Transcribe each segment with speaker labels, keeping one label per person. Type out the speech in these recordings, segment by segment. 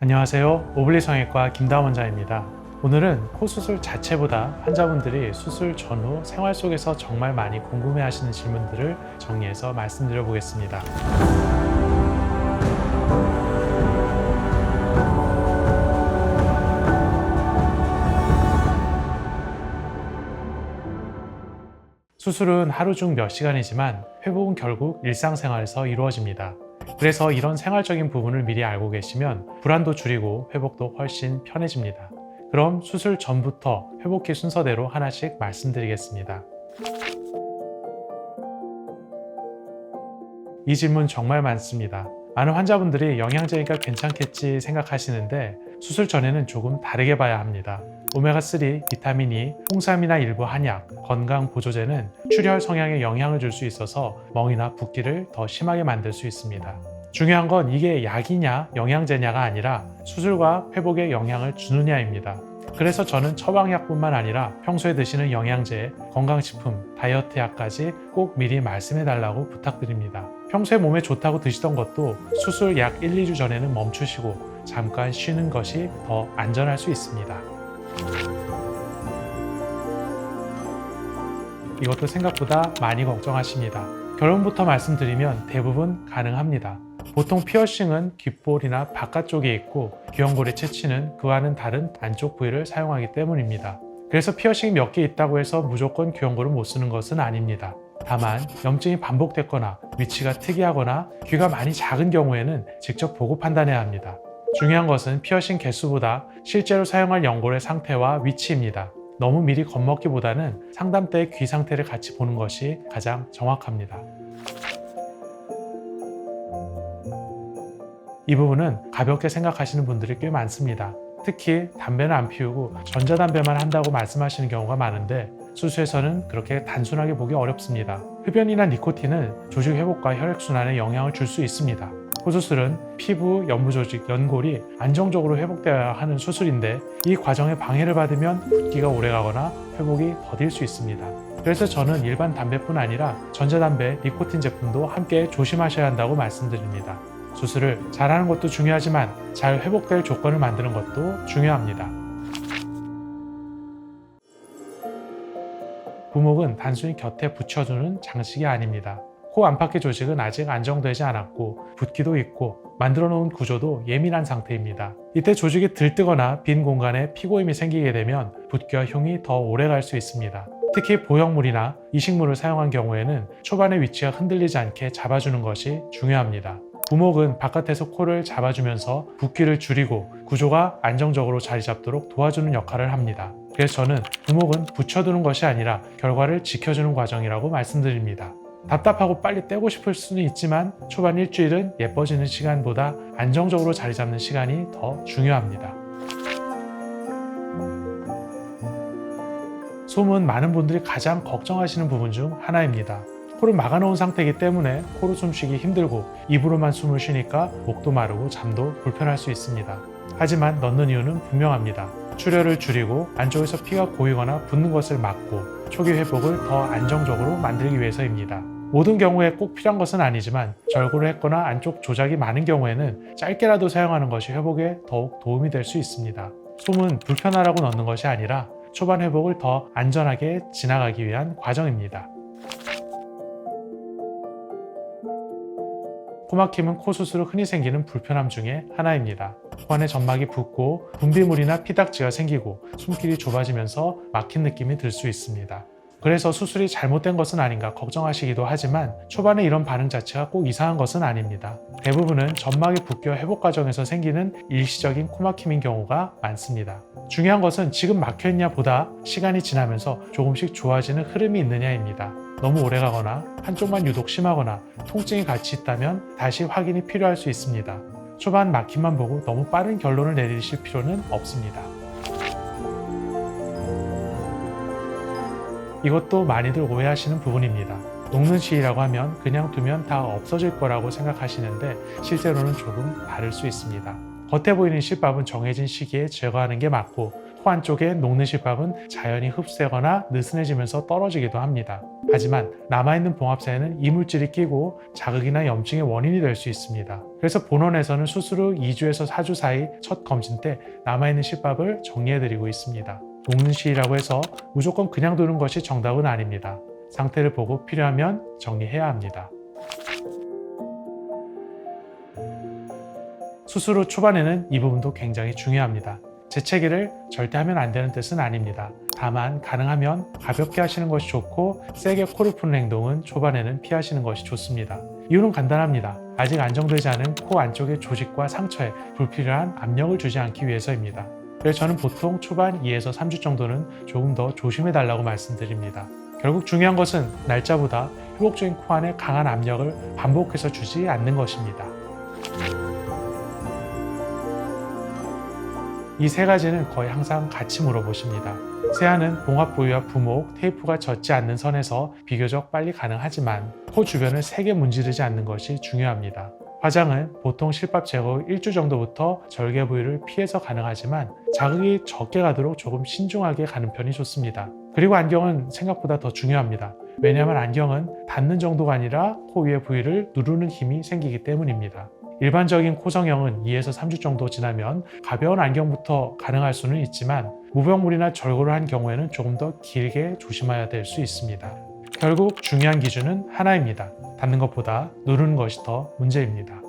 Speaker 1: 안녕하세요. 오블리 성형외과 김다원 원장입니다. 오늘은 코 수술 자체보다 환자분들이 수술 전후 생활 속에서 정말 많이 궁금해하시는 질문들을 정리해서 말씀드려 보겠습니다. 수술은 하루 중 몇 시간이지만 회복은 결국 일상생활에서 이루어집니다. 그래서 이런 생활적인 부분을 미리 알고 계시면 불안도 줄이고 회복도 훨씬 편해집니다. 그럼 수술 전부터 회복기 순서대로 하나씩 말씀드리겠습니다. 이 질문 정말 많습니다. 많은 환자분들이 영양제니까 괜찮겠지 생각하시는데 수술 전에는 조금 다르게 봐야 합니다. 오메가3, 비타민 E, 홍삼이나 일부 한약, 건강보조제는 출혈 성향에 영향을 줄 수 있어서 멍이나 붓기를 더 심하게 만들 수 있습니다. 중요한 건 이게 약이냐 영양제냐가 아니라 수술과 회복에 영향을 주느냐입니다. 그래서 저는 처방약뿐만 아니라 평소에 드시는 영양제, 건강식품, 다이어트 약까지 꼭 미리 말씀해 달라고 부탁드립니다. 평소에 몸에 좋다고 드시던 것도 수술 약 1, 2주 전에는 멈추시고 잠깐 쉬는 것이 더 안전할 수 있습니다. 이것도 생각보다 많이 걱정하십니다. 결론부터 말씀드리면 대부분 가능합니다. 보통 피어싱은 귓볼이나 바깥쪽에 있고 귀염골의 채취는 그와는 다른 안쪽 부위를 사용하기 때문입니다. 그래서 피어싱이 몇 개 있다고 해서 무조건 귀염골을 못 쓰는 것은 아닙니다. 다만 염증이 반복됐거나 위치가 특이하거나 귀가 많이 작은 경우에는 직접 보고 판단해야 합니다. 중요한 것은 피어싱 개수보다 실제로 사용할 연골의 상태와 위치입니다. 너무 미리 겁먹기보다는 상담 때 귀 상태를 같이 보는 것이 가장 정확합니다. 이 부분은 가볍게 생각하시는 분들이 꽤 많습니다. 특히 담배는 안 피우고 전자담배만 한다고 말씀하시는 경우가 많은데 수술에서는 그렇게 단순하게 보기 어렵습니다. 흡연이나 니코틴은 조직 회복과 혈액순환에 영향을 줄 수 있습니다. 코수술은 피부, 연부조직, 연골이 안정적으로 회복되어야 하는 수술인데 이 과정에 방해를 받으면 붓기가 오래가거나 회복이 더딜 수 있습니다. 그래서 저는 일반 담배뿐 아니라 전자담배, 니코틴 제품도 함께 조심하셔야 한다고 말씀드립니다. 수술을 잘하는 것도 중요하지만 잘 회복될 조건을 만드는 것도 중요합니다. 부목은 단순히 곁에 붙여두는 장식이 아닙니다. 코 안팎의 조직은 아직 안정되지 않았고 붓기도 있고 만들어 놓은 구조도 예민한 상태입니다. 이때 조직이 들뜨거나 빈 공간에 피고임이 생기게 되면 붓기와 흉이 더 오래 갈 수 있습니다. 특히 보형물이나 이식물을 사용한 경우에는 초반에 위치가 흔들리지 않게 잡아주는 것이 중요합니다. 부목은 바깥에서 코를 잡아주면서 붓기를 줄이고 구조가 안정적으로 자리 잡도록 도와주는 역할을 합니다. 그래서 저는 부목은 붙여두는 것이 아니라 결과를 지켜주는 과정이라고 말씀드립니다. 답답하고 빨리 떼고 싶을 수는 있지만 초반 일주일은 예뻐지는 시간보다 안정적으로 자리 잡는 시간이 더 중요합니다. 솜은 많은 분들이 가장 걱정하시는 부분 중 하나입니다. 코를 막아놓은 상태이기 때문에 코로 숨쉬기 힘들고 입으로만 숨을 쉬니까 목도 마르고 잠도 불편할 수 있습니다. 하지만 넣는 이유는 분명합니다. 출혈을 줄이고 안쪽에서 피가 고이거나 붓는 것을 막고 초기 회복을 더 안정적으로 만들기 위해서입니다. 모든 경우에 꼭 필요한 것은 아니지만 절골을 했거나 안쪽 조작이 많은 경우에는 짧게라도 사용하는 것이 회복에 더욱 도움이 될 수 있습니다. 솜은 불편하라고 넣는 것이 아니라 초반 회복을 더 안전하게 지나가기 위한 과정입니다. 코막힘은 코 수술 후 흔히 생기는 불편함 중에 하나입니다. 코 안에 점막이 붓고 분비물이나 피딱지가 생기고 숨길이 좁아지면서 막힌 느낌이 들 수 있습니다. 그래서 수술이 잘못된 것은 아닌가 걱정하시기도 하지만 초반에 이런 반응 자체가 꼭 이상한 것은 아닙니다. 대부분은 점막의 붓기와 회복 과정에서 생기는 일시적인 코막힘인 경우가 많습니다. 중요한 것은 지금 막혀있냐 보다 시간이 지나면서 조금씩 좋아지는 흐름이 있느냐입니다. 너무 오래 가거나 한쪽만 유독 심하거나 통증이 같이 있다면 다시 확인이 필요할 수 있습니다. 초반 막힘만 보고 너무 빠른 결론을 내리실 필요는 없습니다. 이것도 많이들 오해하시는 부분입니다. 녹는 시기라고 하면 그냥 두면 다 없어질 거라고 생각하시는데 실제로는 조금 다를 수 있습니다. 겉에 보이는 실밥은 정해진 시기에 제거하는 게 맞고 코 코 안쪽에 녹는 실밥은 자연히 흡수되거나 느슨해지면서 떨어지기도 합니다. 하지만 남아있는 봉합사에는 이물질이 끼고 자극이나 염증의 원인이 될 수 있습니다. 그래서 본원에서는 수술 후 2주에서 4주 사이 첫 검진 때 남아있는 실밥을 정리해드리고 있습니다. 녹는 시이라고 해서 무조건 그냥 두는 것이 정답은 아닙니다. 상태를 보고 필요하면 정리해야 합니다. 수술 후 초반에는 이 부분도 굉장히 중요합니다. 재채기를 절대 하면 안 되는 뜻은 아닙니다. 다만 가능하면 가볍게 하시는 것이 좋고 세게 코를 푸는 행동은 초반에는 피하시는 것이 좋습니다. 이유는 간단합니다. 아직 안정되지 않은 코 안쪽의 조직과 상처에 불필요한 압력을 주지 않기 위해서입니다. 그래서 저는 보통 초반 2에서 3주 정도는 조금 더 조심해 달라고 말씀드립니다. 결국 중요한 것은 날짜보다 회복적인 코 안에 강한 압력을 반복해서 주지 않는 것입니다. 이 세 가지는 거의 항상 같이 물어보십니다. 세안은 봉합 부위와 부목, 테이프가 젖지 않는 선에서 비교적 빨리 가능하지만 코 주변을 세게 문지르지 않는 것이 중요합니다. 화장은 보통 실밥 제거 후 1주 정도부터 절개 부위를 피해서 가능하지만 자극이 적게 가도록 조금 신중하게 가는 편이 좋습니다. 그리고 안경은 생각보다 더 중요합니다. 왜냐하면 안경은 닿는 정도가 아니라 코 위의 부위를 누르는 힘이 생기기 때문입니다. 일반적인 코 성형은 2에서 3주 정도 지나면 가벼운 안경부터 가능할 수는 있지만 무병물이나 절골을 한 경우에는 조금 더 길게 조심해야 될 수 있습니다. 결국 중요한 기준은 하나입니다. 닿는 것보다 누르는 것이 더 문제입니다.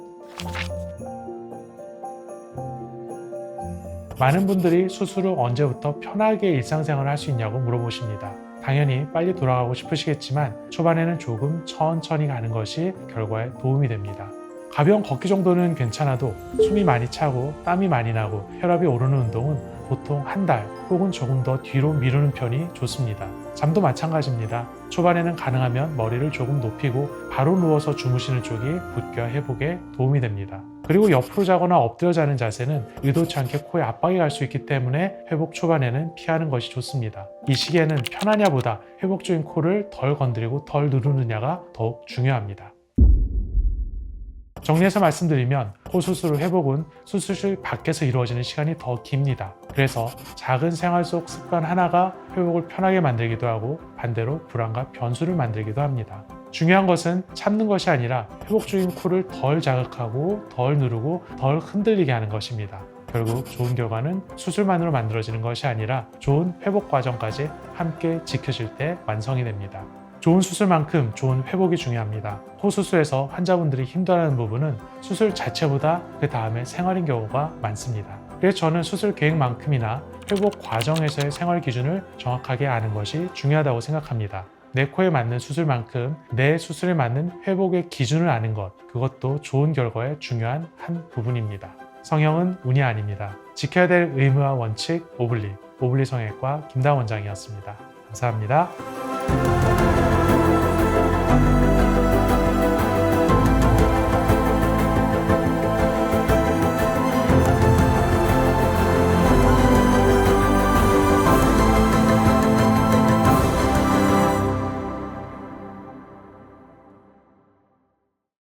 Speaker 1: 많은 분들이 수술 후 언제부터 편하게 일상생활을 할 수 있냐고 물어보십니다. 당연히 빨리 돌아가고 싶으시겠지만 초반에는 조금 천천히 가는 것이 결과에 도움이 됩니다. 가벼운 걷기 정도는 괜찮아도 숨이 많이 차고 땀이 많이 나고 혈압이 오르는 운동은 보통 한 달 혹은 조금 더 뒤로 미루는 편이 좋습니다. 잠도 마찬가지입니다. 초반에는 가능하면 머리를 조금 높이고 바로 누워서 주무시는 쪽이 붓기와 회복에 도움이 됩니다. 그리고 옆으로 자거나 엎드려 자는 자세는 의도치 않게 코에 압박이 갈 수 있기 때문에 회복 초반에는 피하는 것이 좋습니다. 이 시기에는 편하냐보다 회복적인 코를 덜 건드리고 덜 누르느냐가 더욱 중요합니다. 정리해서 말씀드리면 코 수술 후 회복은 수술실 밖에서 이루어지는 시간이 더 깁니다. 그래서 작은 생활 속 습관 하나가 회복을 편하게 만들기도 하고 반대로 불안과 변수를 만들기도 합니다. 중요한 것은 참는 것이 아니라 회복적인 코를 덜 자극하고 덜 누르고 덜 흔들리게 하는 것입니다. 결국 좋은 결과는 수술만으로 만들어지는 것이 아니라 좋은 회복 과정까지 함께 지켜질 때 완성이 됩니다. 좋은 수술만큼 좋은 회복이 중요합니다. 코 수술에서 환자분들이 힘들어하는 부분은 수술 자체보다 그 다음에 생활인 경우가 많습니다. 그래서 저는 수술 계획만큼이나 회복 과정에서의 생활 기준을 정확하게 아는 것이 중요하다고 생각합니다. 내 코에 맞는 수술만큼 내 수술에 맞는 회복의 기준을 아는 것, 그것도 좋은 결과의 중요한 한 부분입니다. 성형은 운이 아닙니다. 지켜야 될 의무와 원칙 오블리 성형외과 김다원 원장이었습니다. 감사합니다.